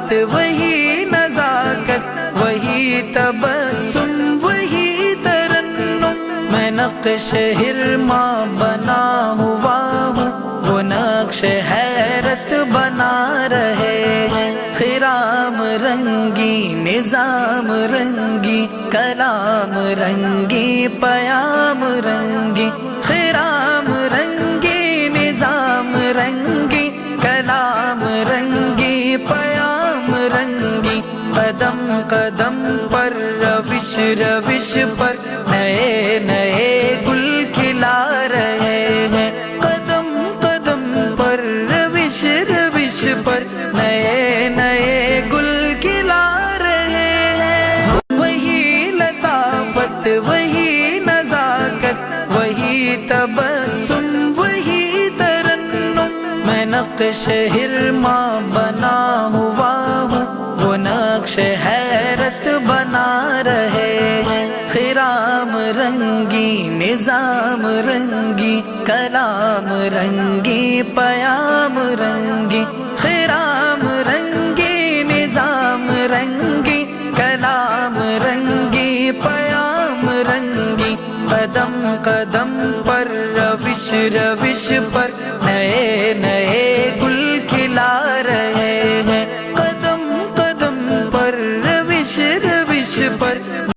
لطافت وہی نزاکت وہی تبسم وہی ترنم، میں نقش ہرما بنا ہوا ہوں وہ نقش حیرت بنا رہے ہیں، خرام رنگی نظام رنگی کلام رنگی پیام رنگی، خرام رنگی نظام رنگی کلام رنگی پیام رنگی، قدم قدم پر روش روش پر نئے نئے گل کھلا رہے ہیں، قدم قدم پر روش روش پر نئے نئے گل کھلا رہے ہیں، وہی لطافت وہی نزاکت وہی تبسم وہی ترنم، میں نقش ہرما بنا ہوا ہوں وہ نقش حیرت بنا رہے ہیں، خرام رنگی نظام رنگی کلام رنگی پیام رنگی، خرام رنگی نظام رنگی کلام رنگی پیام رنگی، قدم قدم پر روش روش پر نئے نئے